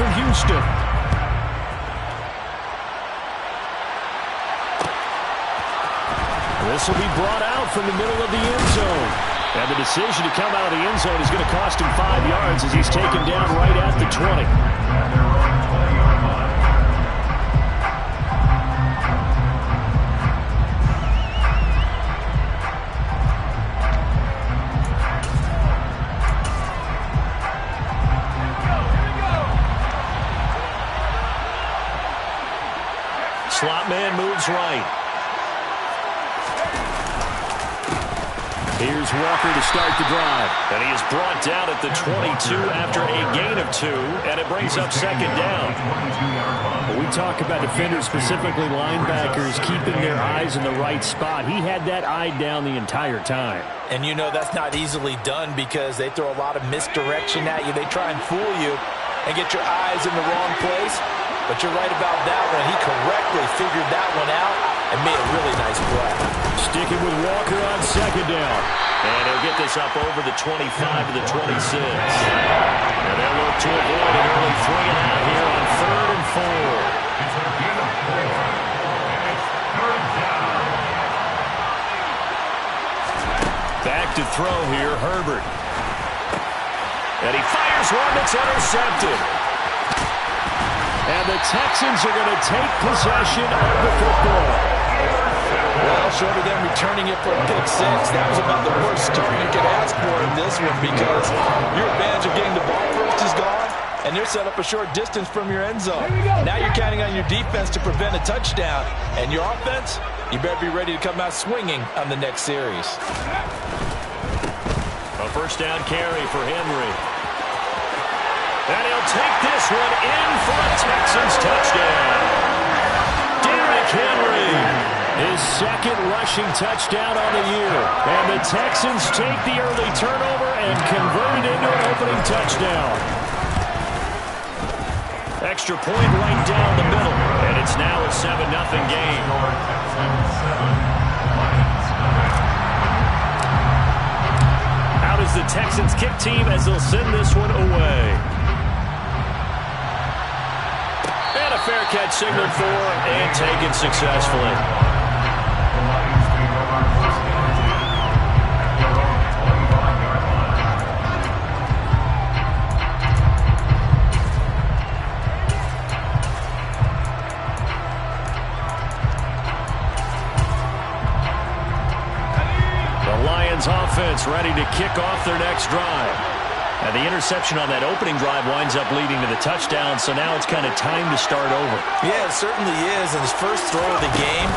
from Houston. This will be brought out from the middle of the end zone. And the decision to come out of the end zone is going to cost him 5 yards as he's taken down right at the 20. Slot man moves right. Here's Walker to start the drive. And he is brought down at the 22 after a gain of 2, and it brings up second down. When we talk about defenders, specifically linebackers, keeping their eyes in the right spot, he had that eye down the entire time. And you know that's not easily done because they throw a lot of misdirection at you. They try and fool you and get your eyes in the wrong place. But you're right about that one. He correctly figured that one out and made a really nice play. Sticking with Walker on second down. And he'll get this up over the 25 to the 26. And they'll look to avoid an early 3-and-out here on 3rd and 4. Back to throw here, Herbert. And he fires one that's intercepted. And the Texans are going to take possession of the football. Well, short of them returning it for a pick 6, that was about the worst start you could ask for in this one because your advantage of getting the ball first is gone, and they're set up a short distance from your end zone. Now you're counting on your defense to prevent a touchdown, and your offense, you better be ready to come out swinging on the next series. A first down carry for Henry. And he'll take this one in for a Texans touchdown. Derrick Henry, his second rushing touchdown on the year. And the Texans take the early turnover and convert it into an opening touchdown. Extra point right down the middle. And it's now a 7-0 game. How does the Texans kick team as they'll send this one away? Fair catch signaled for and taken successfully. The Lions offense ready to kick off their next drive. And the interception on that opening drive winds up leading to the touchdown, so now it's kind of time to start over. Yeah, it certainly is in his first throw of the game.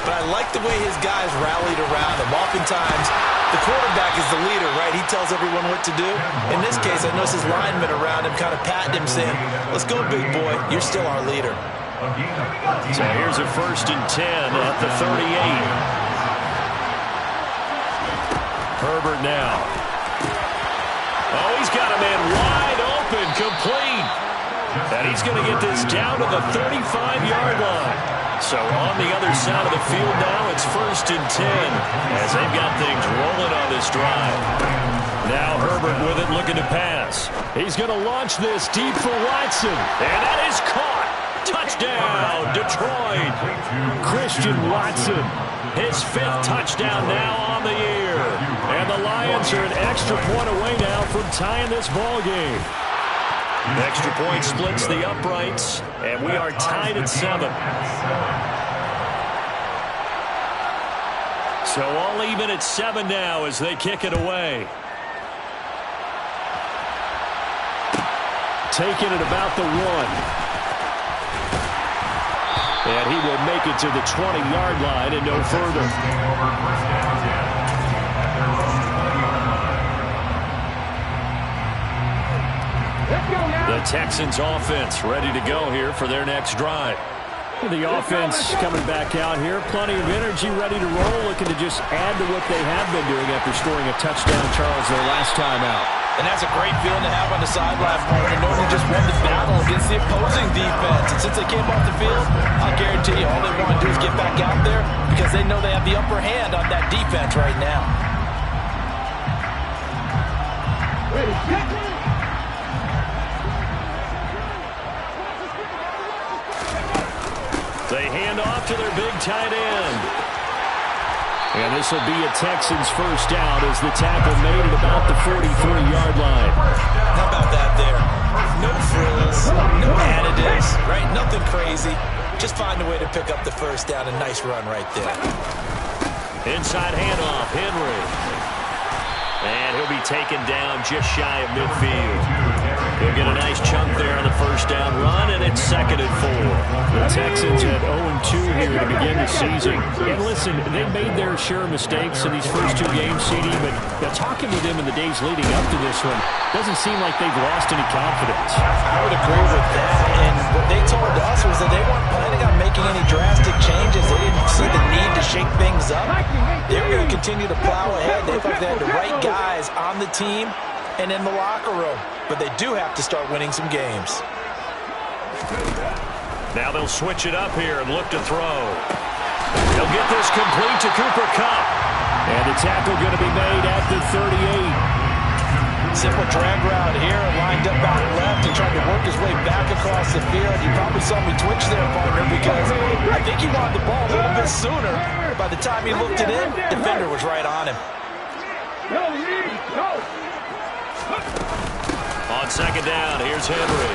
But I like the way his guys rallied around him. Oftentimes, the quarterback is the leader, right? He tells everyone what to do. In this case, I notice his linemen around him kind of patting him, saying, let's go, big boy. You're still our leader. So here's a 1st and 10 at the 38. Herbert now. Oh, he's got a man wide open, complete. And he's going to get this down to the 35-yard line. So on the other side of the field now, it's 1st and 10 as they've got things rolling on this drive. Now Herbert with it, looking to pass. He's going to launch this deep for Watson. And that is caught. Touchdown, Detroit. Christian Watson, his 5th touchdown now on the year. And the Lions are an extra point away now from tying this ball game. Extra point splits the uprights, and we are tied at 7. So all even at 7 now as they kick it away. Taking it about the 1. And he will make it to the 20-yard line and no further. The Texans offense ready to go here for their next drive. The offense coming back out here. Plenty of energy, ready to roll, looking to just add to what they have been doing after scoring a touchdown, Charles, their last time out. And that's a great feeling to have on the sideline, partner, knowing you just won the battle against the opposing defense. And since they came off the field, I'll guarantee you all they want to do is get back out there because they know they have the upper hand on that defense right now. to their big tight end. And this will be a Texans first down as the tackle made at about the 43-yard line. How about that there? No frills, no additives, right? Nothing crazy. Just find a way to pick up the first down. A nice run right there. Inside handoff, Henry. And he'll be taken down just shy of midfield. He'll get a nice chunk there on the first down run, and it's 2nd and 4. The Texans had 0-2 here to begin the season. And listen, they made their share of mistakes in these first 2 games, CD, but talking with them in the days leading up to this one, doesn't seem like they've lost any confidence. I would agree with that, and what they told us was that they weren't planning on making any drastic changes. They didn't see the need to shake things up. They were going to continue to plow ahead. They thought they had the right guys on the team and in the locker room, but they do have to start winning some games. Now they'll switch it up here and look to throw. They'll get this complete to Cooper Kupp. And the tackle going to be made at the 38. Simple drag route here, lined up out left and tried to work his way back across the field. You probably saw me twitch there, partner, because I think he wanted the ball a little bit sooner. By the time he looked it in, defender was right on him. On 2nd down, here's Henry.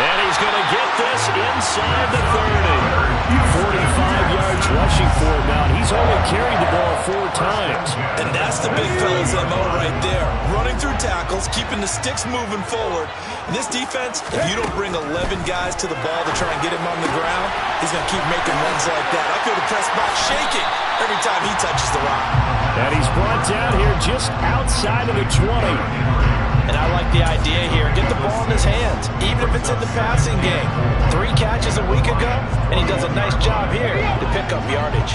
And he's going to get this inside the 30. 45 yards rushing for him now. He's only carried the ball 4 times. And that's the big fella's MO right there. Running through tackles, keeping the sticks moving forward. In this defense, if you don't bring 11 guys to the ball to try and get him on the ground, he's going to keep making runs like that. I feel the press box shaking every time he touches the rock. And he's brought down here just outside of the 20. And I like the idea here. Get the ball in his hands, even if it's in the passing game. 3 catches a week ago, and he does a nice job here to pick up yardage.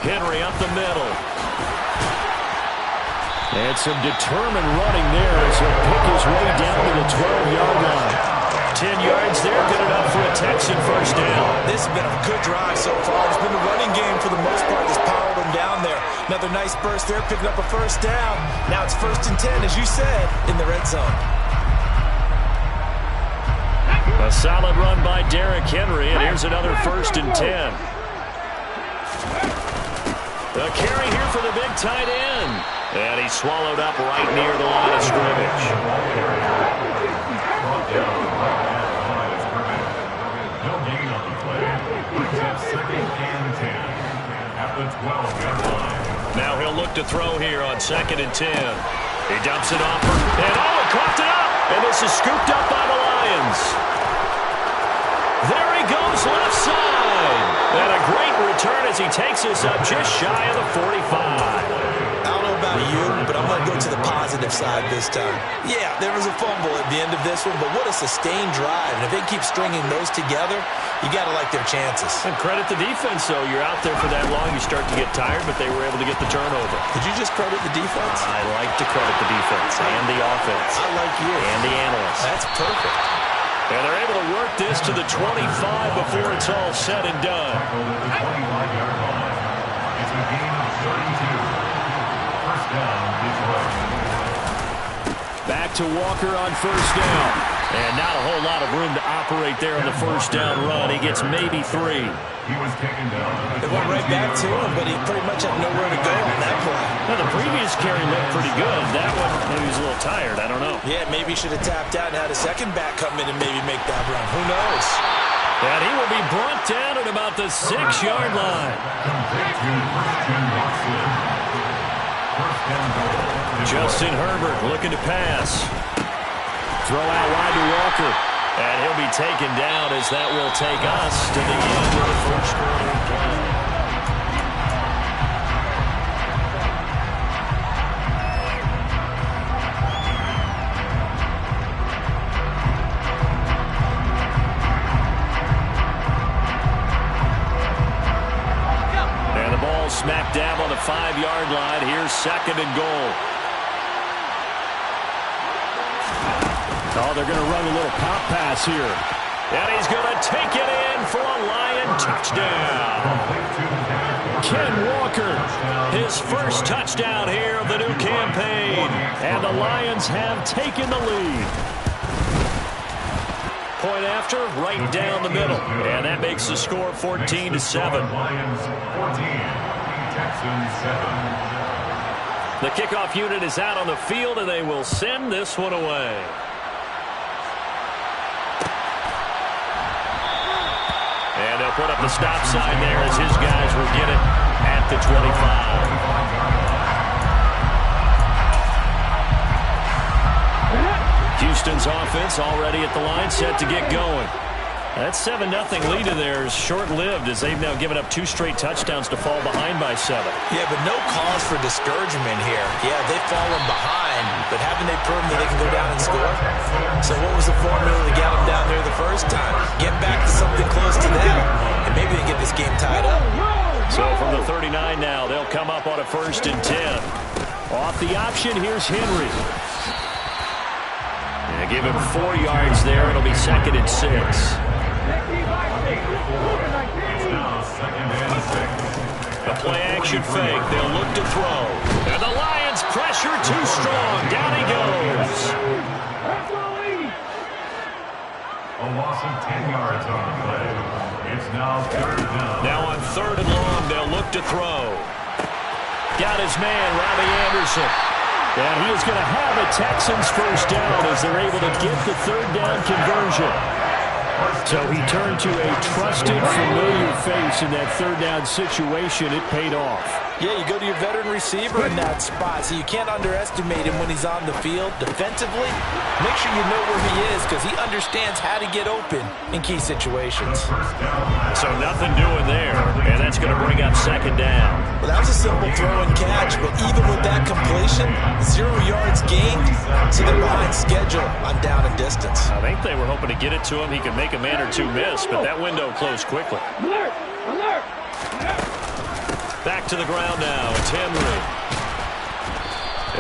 Henry up the middle. And some determined running there as he'll pick his way down to the 12-yard line. 10 yards there, good enough for a Texan first down. This has been a good drive so far. It's been the running game for the most part that's powered him down there. Another nice burst there, picking up a first down. Now it's 1st and 10, as you said, in the red zone. A solid run by Derrick Henry, and here's another 1st and 10. A carry here for the big tight end. And he's swallowed up right near the line of scrimmage. Now he'll look to throw here on 2nd and 10. He dumps it off, and he caught it up, and this is scooped up by the Lions. There he goes left side, and a great return as he takes us up just shy of the 45. About you, but I'm going to go to the positive side this time. Yeah, there was a fumble at the end of this one, but what a sustained drive. And if they keep stringing those together, you got to like their chances. And credit the defense, though. You're out there for that long, you start to get tired, but they were able to get the turnover. Did you just credit the defense? I like to credit the defense and the offense. I like you. And the analysts. That's perfect. And they're able to work this to the 25 before it's all said and done. It's a gain of 32. Back to Walker on 1st down. And not a whole lot of room to operate there on the 1st down run. He gets maybe 3. He was taken down. They went right back to him, but he pretty much had nowhere to go on that play. Now, the previous carry looked pretty good. That one, maybe he's a little tired. I don't know. Yeah, maybe he should have tapped out and had a second back come in and maybe make that run. Who knows? And he will be brought down at about the 6-yard line. Justin Herbert looking to pass. Throw out wide to Walker. And he'll be taken down as that will take us to the end of the 1st quarter. And the ball smack dab on the 5-yard line. Here's 2nd and goal. Oh, they're going to run a little pop pass here. And he's going to take it in for a Lion touchdown. Ken Walker, his his first touchdown here of the new campaign. And the Lions have taken the lead. Point after, right down the middle. And that makes the score 14-7. Lions 14, Texans 7. The kickoff unit is out on the field, and they will send this one away. And they'll put up the stop sign there as his guys will get it at the 25. Houston's offense already at the line, set to get going. That 7-0 lead of theirs short-lived as they've now given up 2 straight touchdowns to fall behind by 7. Yeah, but no cause for discouragement here. Yeah, they've fallen behind, but haven't they proven that they can go down and score? So what was the formula to get them down there the first time? Get back to something close to them, and maybe they get this game tied up. So from the 39 now, they'll come up on a 1st and 10. Off the option, here's Henry. And give him 4 yards there. It'll be 2nd and 6. The play-action fake. They'll look to throw. And the Lions pressure too strong. Down he goes. A loss of 10 yards on the play. It's now 3rd down. Now on 3rd and long, they'll look to throw. Got his man, Robbie Anderson. And he is going to have a Texans 1st down as they're able to get the 3rd down conversion. So he turned to a trusted, familiar face in that 3rd down situation. It paid off. Yeah, you go to your veteran receiver in that spot, so you can't underestimate him when he's on the field defensively. Make sure you know where he is because he understands how to get open in key situations. So nothing doing there, and that's going to bring up 2nd down. Well, that was a simple throw and catch, but even with that completion, 0 yards gained, so they're behind schedule on down and distance. I think they were hoping to get it to him. He could make a man or 2 miss, but that window closed quickly. Alert! Alert! Back to the ground now. It's Henry.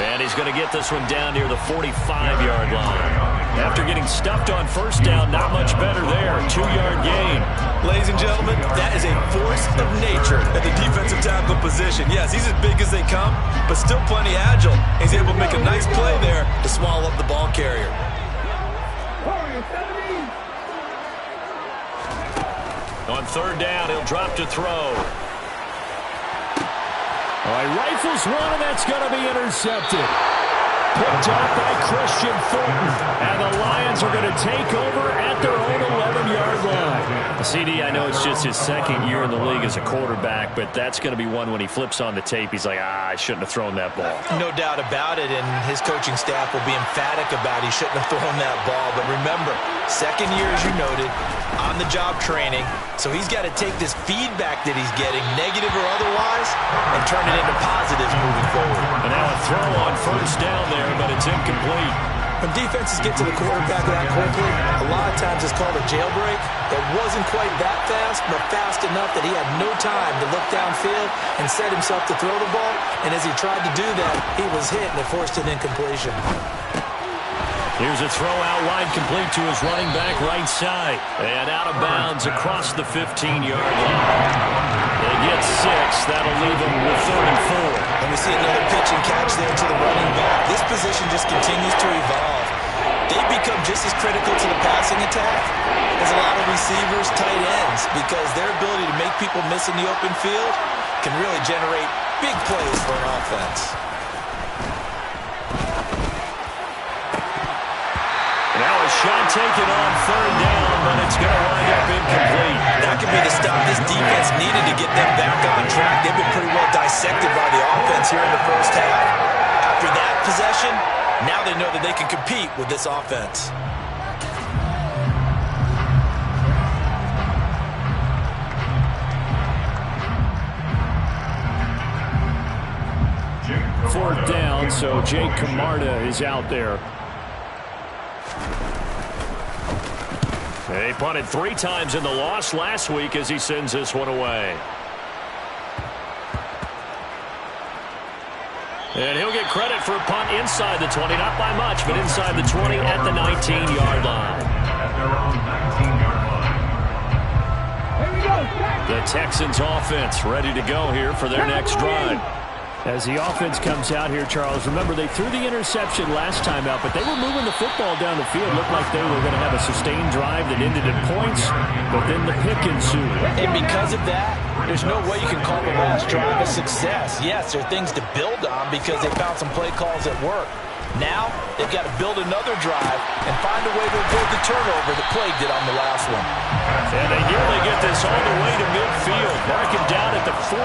And he's going to get this one down near the 45-yard line. After getting stuffed on 1st down, not much better there. 2-yard gain. Ladies and gentlemen, that is a force of nature at the defensive tackle position. Yes, he's as big as they come, but still plenty agile. He's able to make a nice play there to swallow up the ball carrier. On 3rd down, he'll drop to throw. All right, rifles one, and that's going to be intercepted. Picked up by Christian Thornton. And the Lions are going to take over at their own 11-yard line. CD, I know it's just his 2nd year in the league as a quarterback, but that's going to be one when he flips on the tape, he's like, I shouldn't have thrown that ball. No doubt about it, and his coaching staff will be emphatic about he shouldn't have thrown that ball. But remember, 2nd year, as you noted, on-the-job training, so he's got to take this feedback that he's getting, negative or otherwise, and turn it into positives moving forward. And now a throw on 1st down there, but it's incomplete. When defenses get to the quarterback that quickly, a lot of times it's called a jailbreak. It wasn't quite that fast, but fast enough that he had no time to look downfield and set himself to throw the ball. And as he tried to do that, he was hit and it forced an incompletion. Here's a throw out wide, complete to his running back right side. And out of bounds across the 15-yard line. They get 6. That'll leave them with 3rd and 4. And we see another pitch and catch there to the running back. This position just continues to evolve. They become just as critical to the passing attack as a lot of receivers, tight ends, because their ability to make people miss in the open field can really generate big plays for an offense. Now a shot taken on 3rd down, but it's going to wind up incomplete. That could be the stop this defense needed to get them back on track. They've been pretty well dissected by the offense here in the 1st half. After that possession, now they know that they can compete with this offense. Fourth down, so Jake Camarda is out there. They punted 3 times in the loss last week as he sends this one away. And he'll get credit for a punt inside the 20, not by much, but inside the 20 at the 19-yard line. At their own 19-yard line. The Texans offense ready to go here for their next drive. As the offense comes out here, Charles, remember they threw the interception last time out, but they were moving the football down the field. Looked like they were going to have a sustained drive that ended in points, but then the pick ensued. And because of that, there's no way you can call the last drive a success. Yes, there are things to build on because they found some play calls that work. Now, they've got to build another drive and find a way to avoid the turnover that plagued it on the last one. And they nearly get this all the way to midfield. Mark it down at the 49.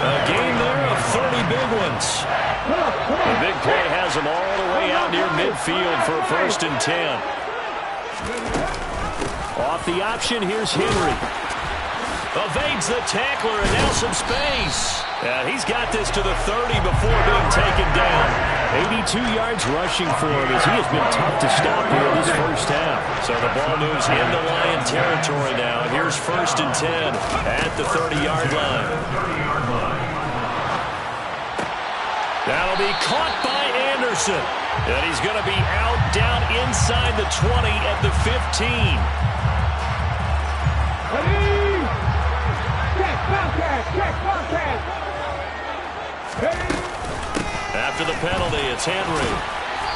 A game there of 30 big ones. The big play has them all the way out near midfield for a 1st and 10. Off the option, here's Henry. Evades the tackler, and now some space. He's got this to the 30 before being taken down. 82 yards rushing for him as he has been tough to stop here this first half. So the ball moves into Lion territory now. Here's 1st and 10 at the 30-yard line. That'll be caught by Anderson. And he's going to be out down inside the 20 at the 15. After the penalty, it's Henry.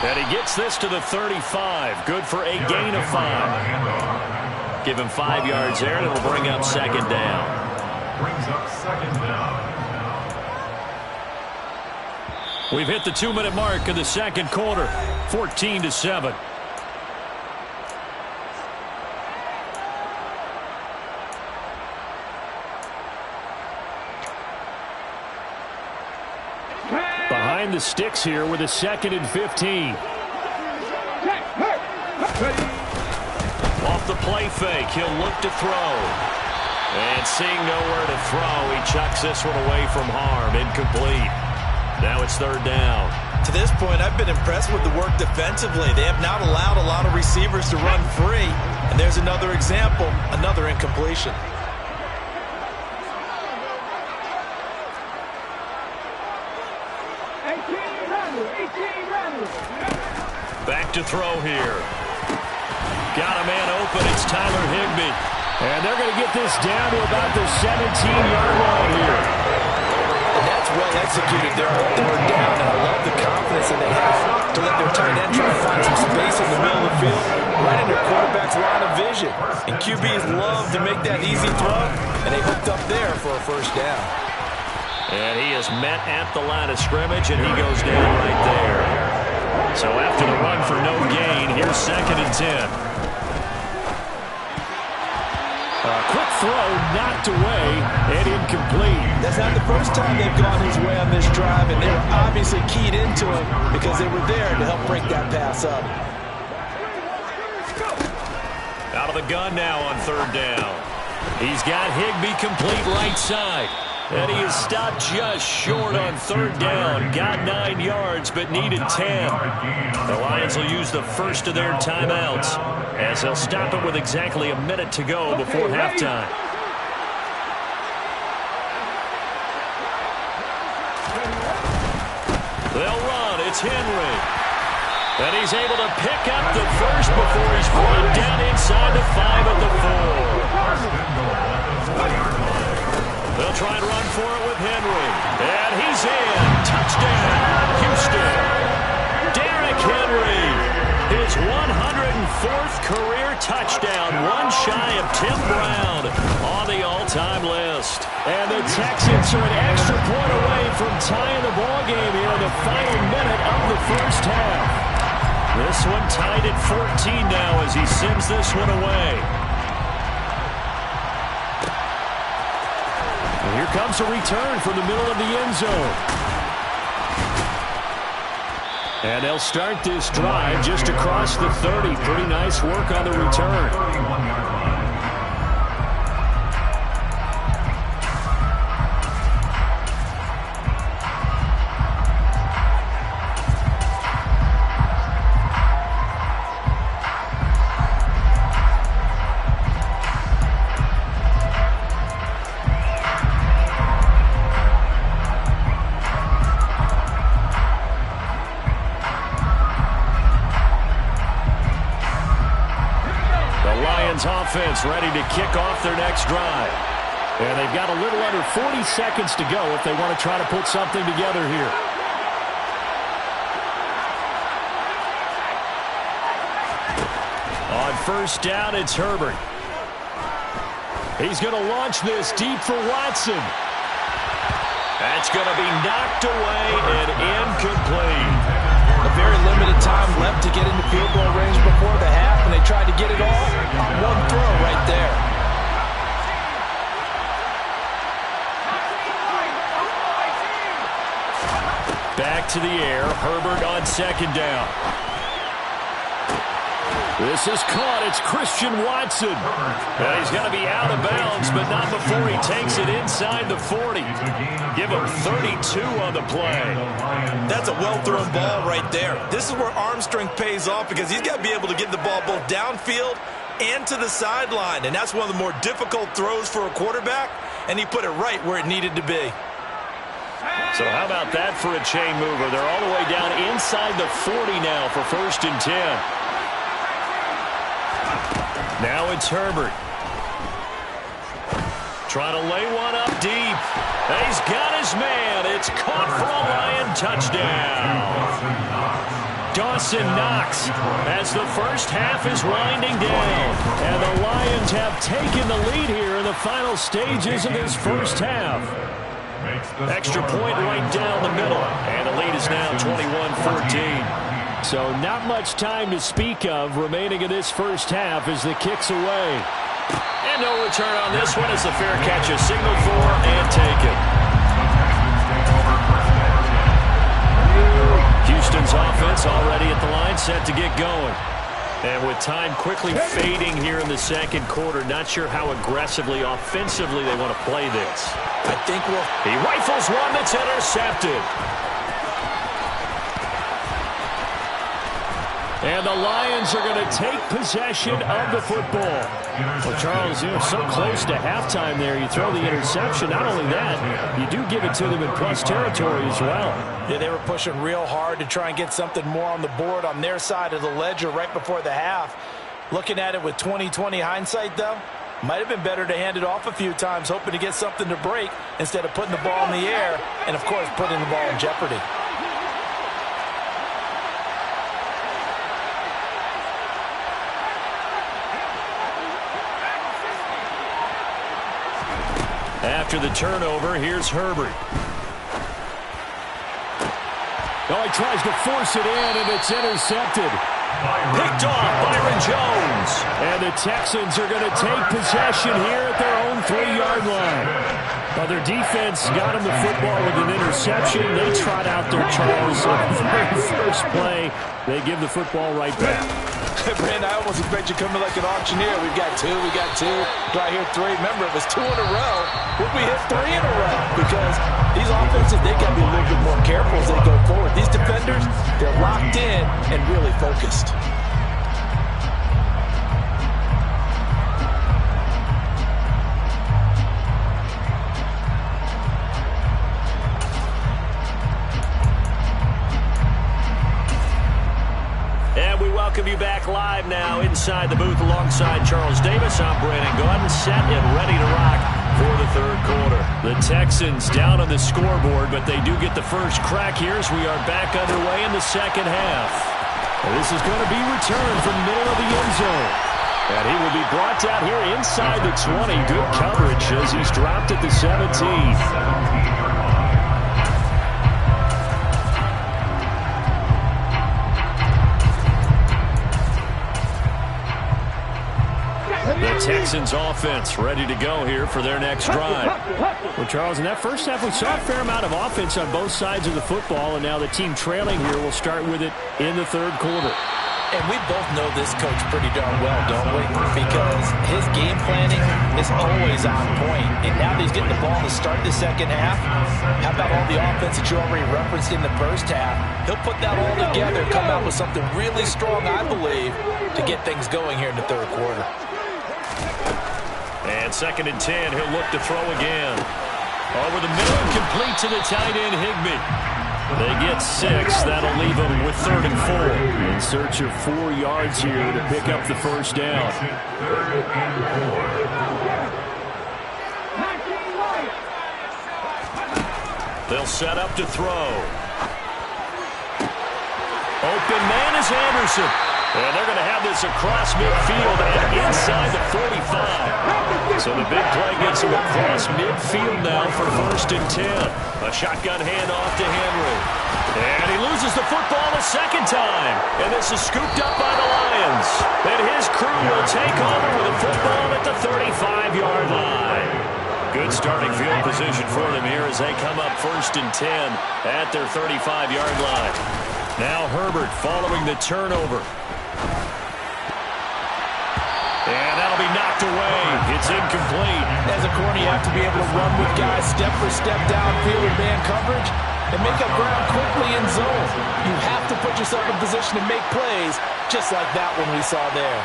And he gets this to the 35. Good for a gain of 5. Give him 5 yards there, and it'll bring up 2nd down. Brings up 2nd down. We've hit the 2-minute mark of the 2nd quarter. 14-7. Behind the sticks here with a 2nd and 15. Off the play fake, he'll look to throw. And seeing nowhere to throw, he chucks this one away from harm. Incomplete. Now it's 3rd down. To this point, I've been impressed with the work defensively. They have not allowed a lot of receivers to run free. And there's another example, another incompletion. Back to throw here. Got a man open. It's Tyler Higbee. And they're going to get this down to about the 17-yard line here. And that's well executed there on 3rd down. And I love the confidence that they have to let their tight end try to find some space in the middle of the field, right in their quarterback's line of vision. And QBs love to make that easy throw, and they hooked up there for a 1st down. And he is met at the line of scrimmage, and he goes down right there. So after the run for no gain, here's 2nd and 10. A quick throw knocked away and incomplete. That's not the first time they've gone his way on this drive, and they were obviously keyed into him because they were there to help break that pass up. Out of the gun now on 3rd down. He's got Higbee complete right side. And he is stopped just short on 3rd down. Got 9 yards, but needed 10. The Lions will use the first of their timeouts, as they'll stop it with exactly a minute to go before halftime. They'll run. It's Henry. And he's able to pick up the first before he's brought down inside the 5 at the 4. They'll try and run for it with Henry. And he's in. Touchdown, Houston. Derrick Henry, his 104th career touchdown, one shy of Tim Brown on the all-time list. And the Texans are an extra point away from tying the ballgame here in the final minute of the first half. This one tied at 14 now as he sends this one away. And here comes a return from the middle of the end zone. And they'll start this drive just across the 30. Pretty nice work on the return. Offense ready to kick off their next drive. And they've got a little under 40 seconds to go if they want to try to put something together here. On first down, it's Herbert. He's going to launch this deep for Watson. That's going to be knocked away and incomplete. A very limited time left to get into field goal range before the half, and they tried to get it all on one throw right there. Back to the air. Herbert on second down. This is caught. It's Christian Watson. He's going to be out of bounds, but not before he takes it inside the 40. Give him 32 on the play. That's a well-thrown ball right there. This is where arm strength pays off because he's got to be able to get the ball both downfield and to the sideline, and that's one of the more difficult throws for a quarterback, and he put it right where it needed to be. So how about that for a chain mover? They're all the way down inside the 40 now for 1st and 10. Now it's Herbert. Trying to lay one up deep. He's got his man. It's caught for a Lion touchdown. Dawson Knox as the first half is winding down. And the Lions have taken the lead here in the final stages of this first half. Extra point right down the middle. And the lead is now 21-14. So not much time to speak of remaining in this first half as the kick's away. And no return on this one as the fair catch is signaled for and taken. Houston's offense already at the line, set to get going. And with time quickly fading here in the second quarter, not sure how aggressively, offensively they want to play this. I think he rifles one that's intercepted. And the Lions are going to take possession of the football. Well, Charles, you know, so close to halftime there. You throw the interception. Not only that, you do give it to them in plus territory as well. Yeah, they were pushing real hard to try and get something more on the board on their side of the ledger right before the half. Looking at it with 20/20 hindsight, though, might have been better to hand it off a few times, hoping to get something to break instead of putting the ball in the air and, of course, putting the ball in jeopardy. After the turnover, here's Herbert. Oh, he tries to force it in, and it's intercepted. Picked off Byron Jones. And the Texans are going to take possession here at their own 3-yard line. Well, their defense got them the football with an interception. They trot out their Charles on the very first play. They give the football right back. Brandon, I almost expect you coming like an auctioneer. We've got two. Do I hear three? Remember, it was 2 in a row. Would we hit 3 in a row? Because these offenses, they got to be a little bit more careful as they go forward. These defenders, they're locked in and really focused. Welcome you back live now inside the booth alongside Charles Davis. I'm Brandon Gaudin, set and ready to rock for the third quarter. The Texans down on the scoreboard, but they do get the first crack here as we are back underway in the second half. And this is going to be returned from the middle of the end zone. And he will be brought down here inside the 20. Good coverage as he's dropped at the 17. The Texans offense ready to go here for their next drive. Well, Charles, in that first half, we saw a fair amount of offense on both sides of the football, and now the team trailing here will start with it in the third quarter. And we both know this coach pretty darn well, don't we? Because his game planning is always on point. And now that he's getting the ball to start the second half, how about all the offense that you already referenced in the first half? He'll put that all together, come out with something really strong, I believe, to get things going here in the third quarter. And 2nd and 10, he'll look to throw again. Over the middle, complete to the tight end, Higbee. They get 6. That'll leave them with 3rd and 4. In search of 4 yards here to pick up the first down. They'll set up to throw. Open man is Anderson. And they're going to have this across midfield and inside the 45. So the big play gets him across midfield now for 1st and 10. A shotgun handoff to Henry. And he loses the football a second time. And this is scooped up by the Lions. And his crew will take over with the football at the 35-yard line. Good starting field position for them here as they come up 1st and 10 at their 35-yard line. Now Herbert following the turnover. And that'll be knocked away. It's incomplete. As a corner, you have to be able to run with guys step for step downfield in man coverage and make up ground quickly in zone. You have to put yourself in position to make plays, just like that one we saw there.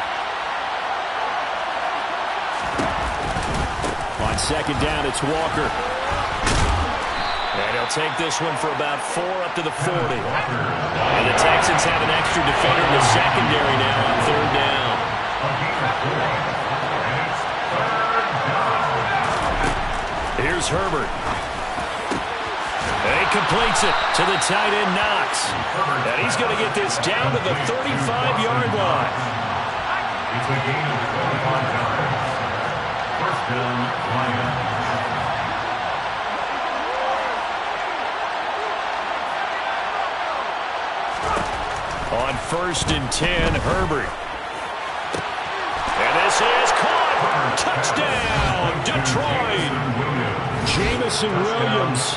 On 2nd down, it's Walker. And he'll take this one for about 4 up to the 40. And the Texans have an extra defender in the secondary now on 3rd down. Here's Herbert. And he completes it to the tight end Knox. And he's going to get this down to the 35-yard line. It's a gain of 25 yards. 1st down, Lions. On 1st and 10, Herbert. And this is caught. Touchdown, Detroit. Jamison Williams,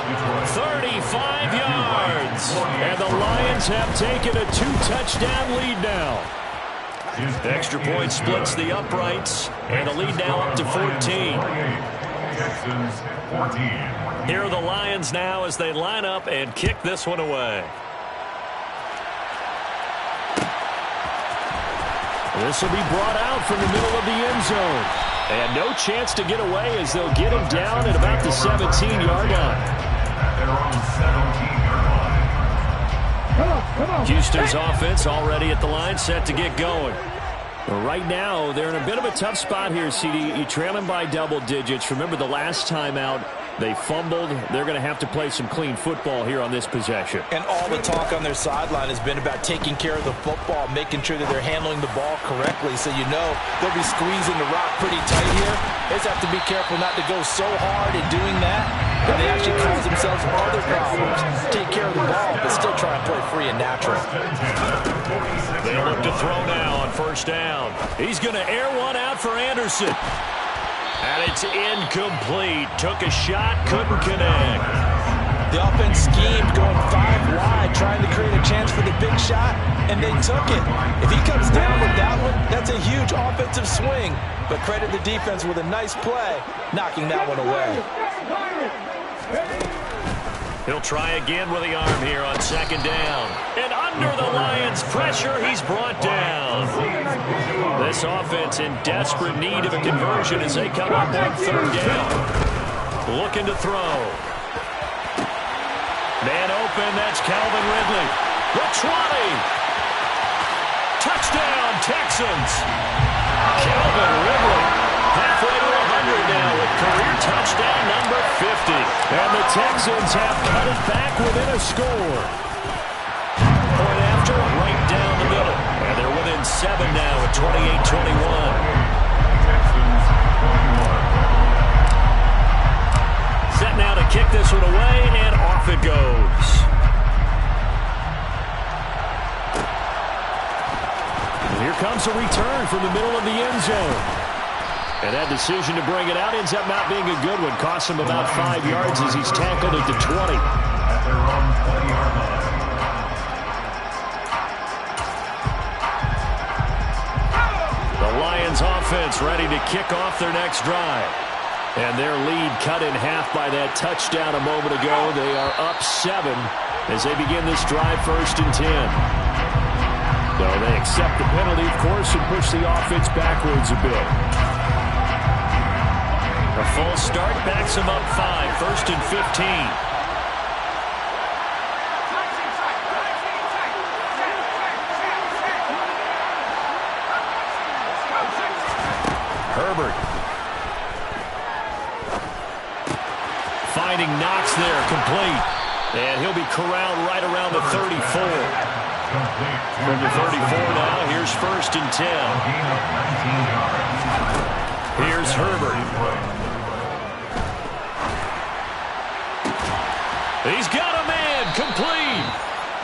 35 yards. And the Lions have taken a 2-touchdown lead now. Extra point splits the uprights. And the lead now up to 14. Texans 14. Here are the Lions now as they line up and kick this one away. This will be brought out from the middle of the end zone. And no chance to get away as they'll get him down at about the 17-yard line. Houston's offense already at the line, set to get going. Right now, they're in a bit of a tough spot here, CD. You trail them by double digits. Remember the last time out, they fumbled. They're going to have to play some clean football here on this possession. And all the talk on their sideline has been about taking care of the football, making sure that they're handling the ball correctly. So you know they'll be squeezing the rock pretty tight here. They just have to be careful not to go so hard in doing that, and they actually cause themselves other problems. Take care of the ball, but still try and play free and natural. They look to throw now on 1st down. He's going to air one out for Anderson. And it's incomplete. Took a shot, couldn't connect. The offense schemed going 5 wide, trying to create a chance for the big shot, and they took it. If he comes down with that one, that's a huge offensive swing. But credit the defense with a nice play, knocking that one away. He'll try again with the arm here on 2nd down. And under the Lions' pressure, he's brought down. This offense in desperate need of a conversion as they come up on 3rd down. Looking to throw. Man open, that's Calvin Ridley. The 20. Touchdown, Texans. Calvin Ridley. Halfway to 100 now with career touchdown number 50. And the Texans have cut it back within a score. Point after, right down the middle. And they're within 7 now at 28-21. Set now to kick this one away, and off it goes. And here comes a return from the middle of the end zone. And that decision to bring it out ends up not being a good one. Costs him about 5 yards as he's tackled at the 20. At their own 20-yard line. The Lions offense ready to kick off their next drive. And their lead cut in half by that touchdown a moment ago. They are up 7 as they begin this drive 1st and 10. So they accept the penalty, of course, and push the offense backwards a bit. A full start backs him up 5, 1st and 15. Herbert. Finding Knox there, complete. And he'll be corralled right around the 34. From the 34 now, here's 1st and 10. Here's Herbert. He's got a man, complete.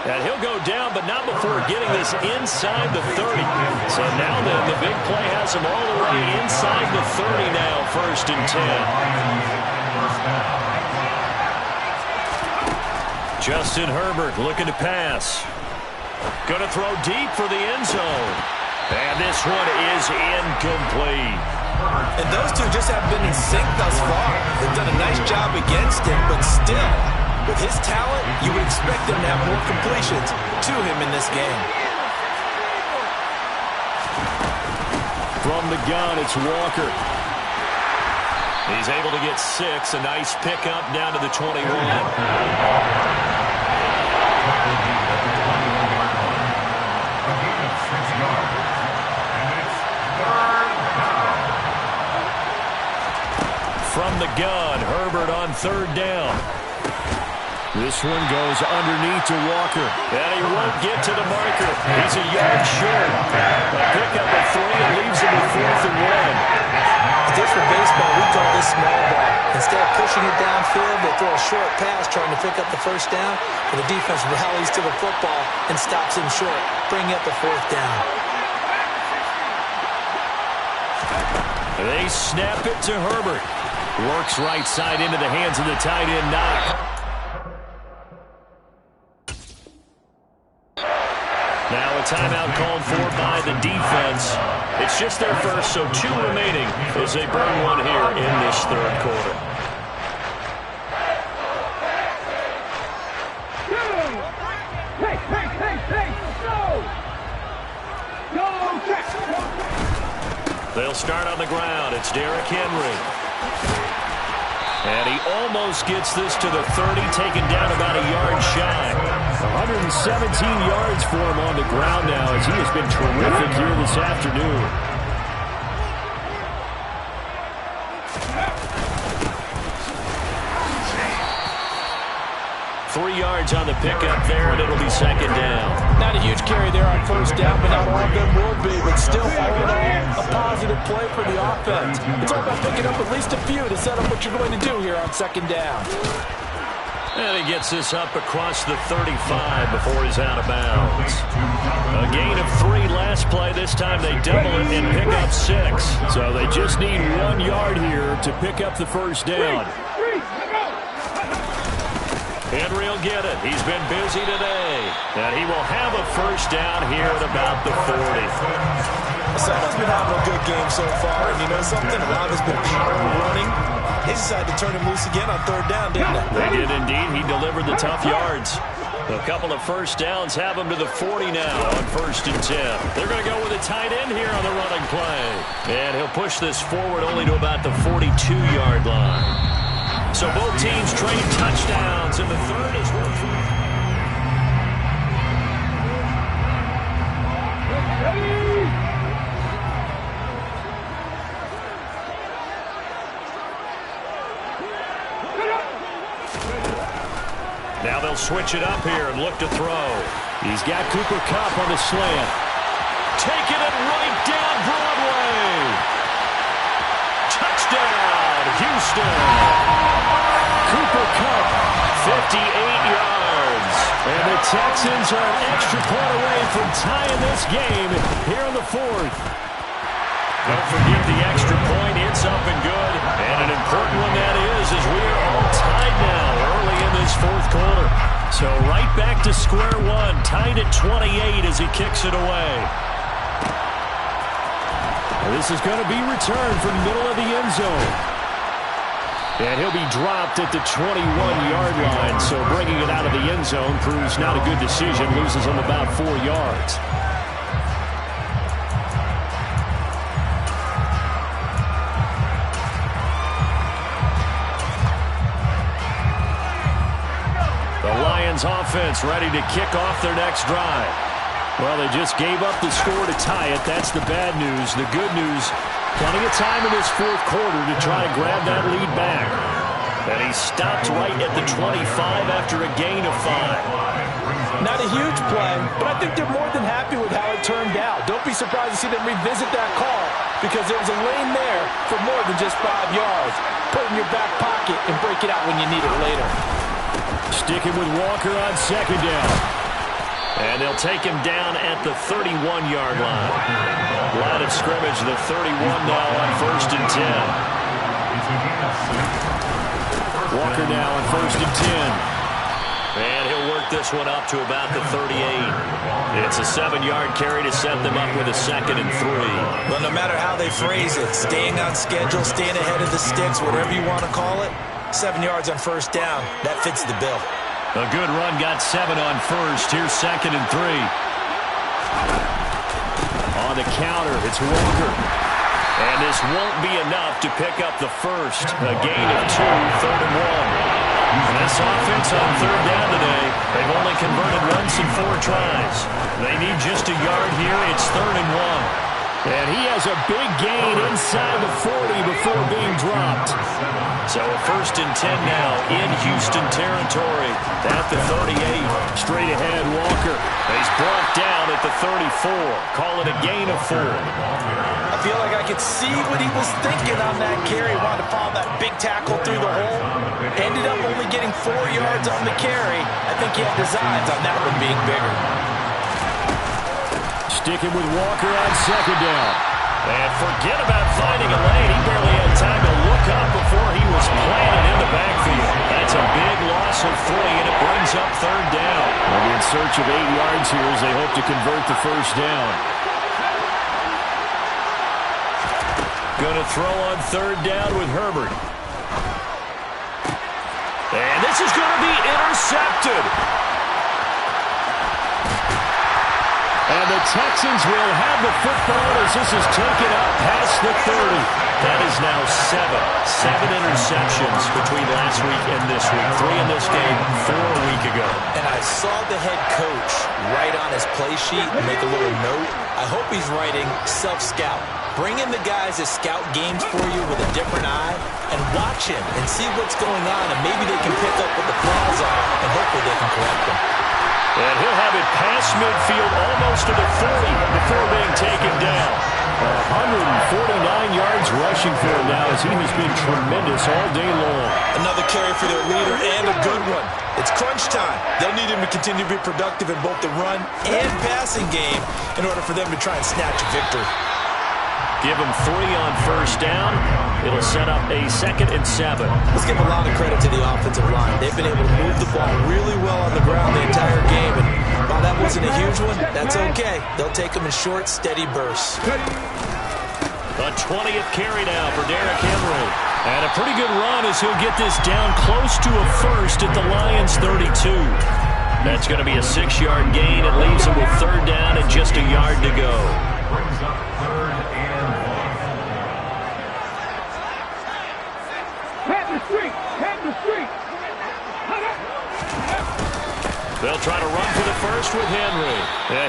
And he'll go down, but not before getting this inside the 30. So now then, the big play has him all the way inside the 30 now, 1st and 10. Justin Herbert looking to pass. Going to throw deep for the end zone. And this one is incomplete. And those two just have been in sync thus far. They've done a nice job against him, but still, with his talent, you would expect him to have more completions to him in this game. From the gun, it's Walker. He's able to get 6. A nice pickup down to the 21. From the gun, Herbert on 3rd down. This one goes underneath to Walker. And he won't get to the marker. He's a yard short. A pickup of 3 and leaves him with 4th and 1. Just for baseball, we call this small ball. Instead of pushing it downfield, they throw a short pass trying to pick up the 1st down. And the defense rallies to the football and stops him short, bringing up the 4th down. They snap it to Herbert. Works right side into the hands of the tight end, Knox. Now a timeout called for by the defense. It's just their first, so 2 remaining as they burn one here in this 3rd quarter. They'll start on the ground. It's Derrick Henry. And he almost gets this to the 30, taken down about a yard shy. 117 yards for him on the ground now as he has been terrific here this afternoon. Three yards on the pickup there, and it'll be 2nd down. Not a huge carry there on 1st down, but not all of them will be. But still, all in all, a positive play for the offense. It's all about picking up at least a few to set up what you're going to do here on 2nd down. And he gets this up across the 35 before he's out of bounds. A gain of 3 last play. This time they double it and pick up 6. So they just need 1 yard here to pick up the 1st down. Henry will get it. He's been busy today. And he will have a 1st down here at about the 40. Someone's been having a good game so far. And you know something? A lot has been power running. They decided to turn him loose again on 3rd down, didn't they? They did indeed. He delivered the tough yards. A couple of 1st downs have him to the 40 now on 1st and 10. They're going to go with a tight end here on the running play. And he'll push this forward only to about the 42-yard line. So both teams trade touchdowns, and the 3rd is worth. Now they'll switch it up here and look to throw. He's got Cooper Kupp on the slant. Taking it right down Broadway. Touchdown, Houston. Cooper Kupp, 58 yards. And the Texans are an extra point away from tying this game here in the 4th. Don't forget the extra point. It's up and good. And an important one that is, as we are all tied now early in this 4th quarter. So right back to square one, tied at 28 as he kicks it away. This is going to be returned from the middle of the end zone. And he'll be dropped at the 21-yard line, so bringing it out of the end zone proves not a good decision, loses him about 4 yards. The Lions offense ready to kick off their next drive. Well, they just gave up the score to tie it. That's the bad news. The good news, plenty of time in this 4th quarter to try to grab that lead back. And he stopped right at the 25 after a gain of 5. Not a huge play, but I think they're more than happy with how it turned out. Don't be surprised to see them revisit that call because there was a lane there for more than just 5 yards. Put it in your back pocket and break it out when you need it later. Sticking with Walker on second down. And they'll take him down at the 31-yard line. Line of scrimmage, the 31 now on 1st and 10. Walker now on 1st and 10. And he'll work this one up to about the 38. It's a 7-yard carry to set them up with a 2nd and 3. Well, no matter how they phrase it, staying on schedule, staying ahead of the sticks, whatever you want to call it, 7 yards on 1st down, that fits the bill. A good run, got 7 on 1st. Here's 2nd and 3. On the counter, it's Walker. And this won't be enough to pick up the first. A gain of 2, 3rd and 1. This offense on 3rd down today, they've only converted once in 4 tries. They need just a yard here. It's 3rd and 1. And he has a big gain inside the 40 before being dropped. So a 1st and 10 now in Houston territory at the 38. Straight ahead, Walker. He's brought down at the 34. Call it a gain of 4. I feel like I could see what he was thinking on that carry. Wanted to follow that big tackle through the hole. Ended up only getting 4 yards on the carry. I think he had designs on that one being bigger. Sticking with Walker on 2nd down. And forget about finding a lane. He barely had time to look up before he was planted in the backfield. That's a big loss of 3, and it brings up 3rd down. They'll be in search of 8 yards here as they hope to convert the 1st down. Going to throw on 3rd down with Herbert. And this is going to be intercepted. And the Texans will have the football as this is taken up past the 30. That is now 7 interceptions between last week and this week. 3 in this game, 4 a week ago. And I saw the head coach write on his play sheet and make a little note. I hope he's writing self-scout. Bring in the guys that scout games for you with a different eye and watch him and see what's going on, and maybe they can pick up what the flaws are, and hopefully they can correct them. And he'll have it past midfield almost to the 40 before being taken down. 149 yards rushing for him now as he has been tremendous all day long. Another carry for their leader and a good one. It's crunch time. They'll need him to continue to be productive in both the run and passing game in order for them to try and snatch a victory. Give him 3 on 1st down. It'll set up a 2nd and 7. Let's give a lot of credit to the offensive line. They've been able to move the ball really well on the ground the entire game. And while that wasn't a huge one, that's okay. They'll take them in short, steady bursts. A 20th carry now for Derrick Henry. And a pretty good run as he'll get this down close to a first at the Lions' 32. That's going to be a 6-yard gain. It leaves him with 3rd down and just a yard to go. Brings up 3rd and 1. They'll try to run for the first with Henry.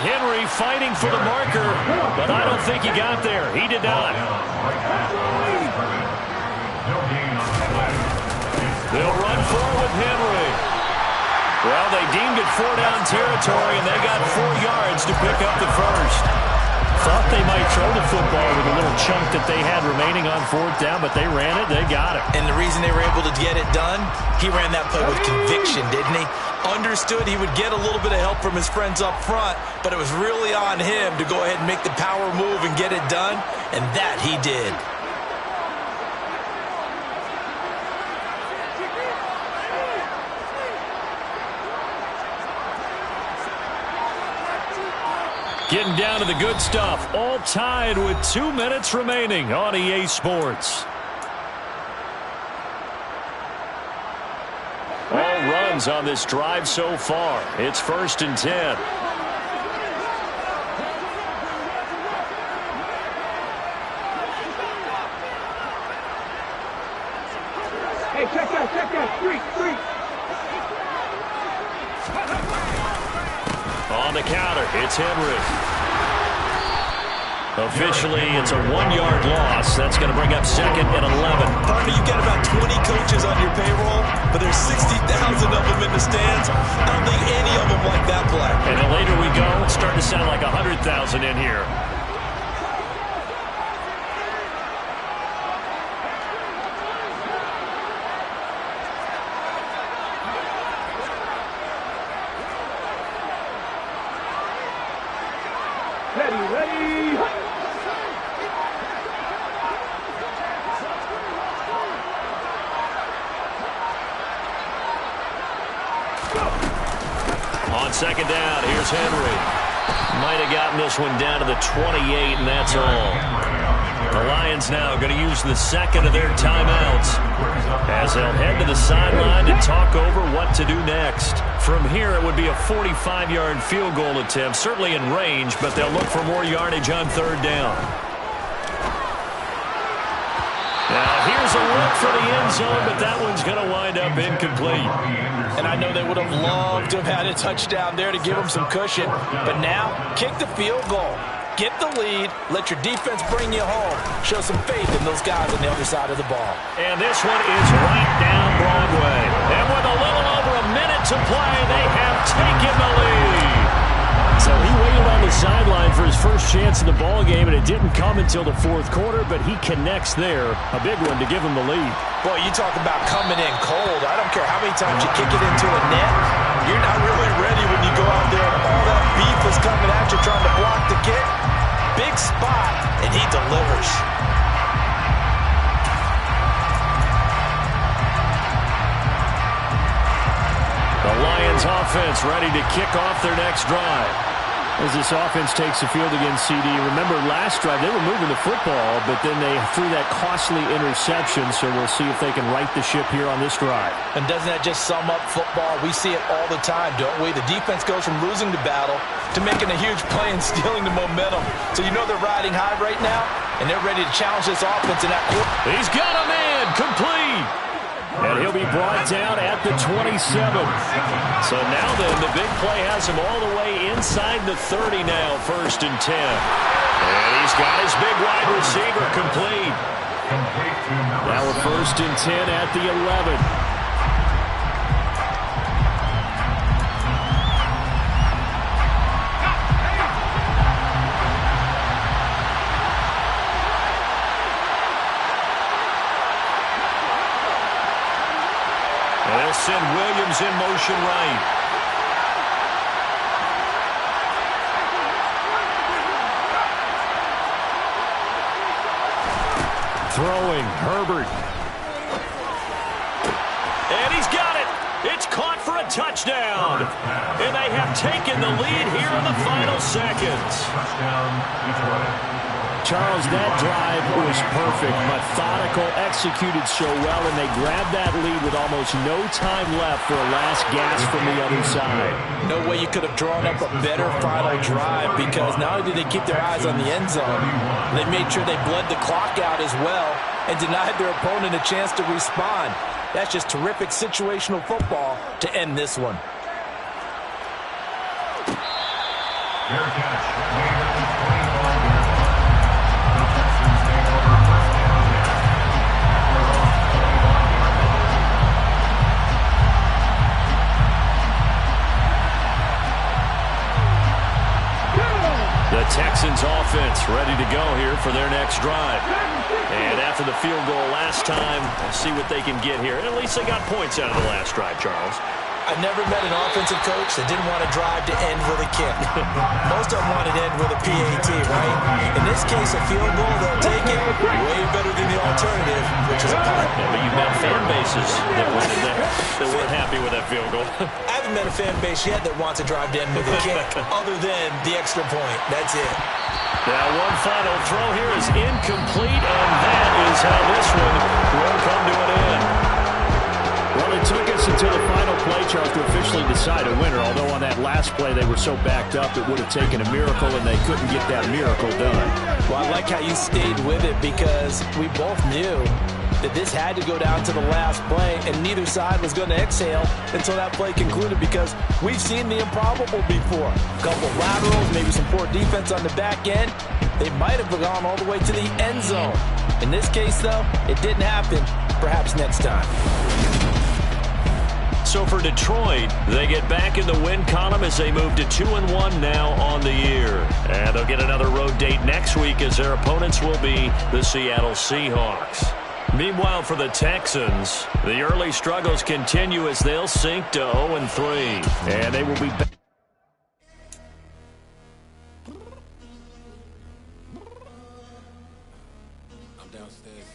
Henry fighting for the marker, but I don't think he got there. He did not. They'll run forward with Henry. Well, they deemed it 4-down territory, and they got 4 yards to pick up the first. Thought they might throw the football with a little chunk that they had remaining on 4th down, but they ran it, they got it. And the reason they were able to get it done, he ran that play with conviction, didn't he? Understood he would get a little bit of help from his friends up front, but it was really on him to go ahead and make the power move and get it done, and that he did. Getting down to the good stuff. All tied with 2 minutes remaining on EA Sports. All runs on this drive so far. It's 1st and 10. Hey, check that, street. On the counter, it's Henry. Officially, it's a 1-yard loss. That's going to bring up 2nd and 11. Partner, you got about 20 coaches on your payroll, but there's 60,000 of them in the stands. I don't think any of them like that play. And the later we go, it's starting to sound like 100,000 in here. Ready. On 2nd down, here's Henry. Might have gotten this one down to the 28, and that's all. The Lions now going to use the 2nd of their timeouts as they'll head to the sideline and talk over what to do next. From here, it would be a 45-yard field goal attempt, certainly in range, but they'll look for more yardage on 3rd down. Now, here's a look for the end zone, but that one's going to wind up incomplete. And I know they would have loved to have had a touchdown there to give them some cushion. But now, kick the field goal. Get the lead. Let your defense bring you home. Show some faith in those guys on the other side of the ball. And this one is right down Broadway. And with a little over a minute to play, they have taken the lead. So he waited on the sideline for his first chance in the ball game, and it didn't come until the 4th quarter, but he connects there. A big one to give him the lead. Boy, you talk about coming in cold. I don't care how many times you kick it into a net. You're not really ready when you go out there and all that beef is coming at you trying to block the kick. Big spot, and he delivers. The Lions offense ready to kick off their next drive. As this offense takes the field against CD, remember last drive they were moving the football, but then they threw that costly interception, so we'll see if they can right the ship here on this drive. And doesn't that just sum up football? We see it all the time, don't we? The defense goes from losing the battle to making a huge play and stealing the momentum. So you know they're riding high right now, and they're ready to challenge this offense in that quarter. He's got a man complete. And he'll be brought down at the 27. So now then, the big play has him all the way inside the 30 now, 1st and 10. And he's got his big wide receiver complete. Now we're 1st and 10 at the 11. They'll send Williams in motion right. Throwing, Herbert. And he's got it. It's caught for a touchdown. And they have taken the lead here in the final seconds. Charles, that drive was perfect, methodical, executed so well, and they grabbed that lead with almost no time left for a last gasp from the other side. No way you could have drawn up a better final drive, because not only did they keep their eyes on the end zone, they made sure they bled the clock out as well and denied their opponent a chance to respond. That's just terrific situational football to end this one. Fair catch. The Texans offense ready to go here for their next drive. And after the field goal last time, we'll see what they can get here. And at least they got points out of the last drive, Charles. I've never met an offensive coach that didn't want to drive to end with a kick. Most of them wanted to end with a PAT, right? In this case, a field goal, they'll take it way better than the alternative, which is a punt. Yeah, but you've met fan bases that weren't happy with that field goal. I haven't met a fan base yet that wants to drive to end with a kick other than the extra point. That's it. Now one final throw here is incomplete, and that is how this one will come to an end. Well, it took us until the final play, Charles, to officially decide a winner, although on that last play they were so backed up it would have taken a miracle, and they couldn't get that miracle done. Well, I like how you stayed with it, because we both knew that this had to go down to the last play, and neither side was going to exhale until that play concluded, because we've seen the improbable before. A couple of laterals, maybe some poor defense on the back end. They might have gone all the way to the end zone. In this case, though, it didn't happen. Perhaps next time. So for Detroit, they get back in the win column as they move to 2-1 now on the year. And they'll get another road date next week as their opponents will be the Seattle Seahawks. Meanwhile, for the Texans, the early struggles continue as they'll sink to 0-3. And they will be back. I'm downstairs.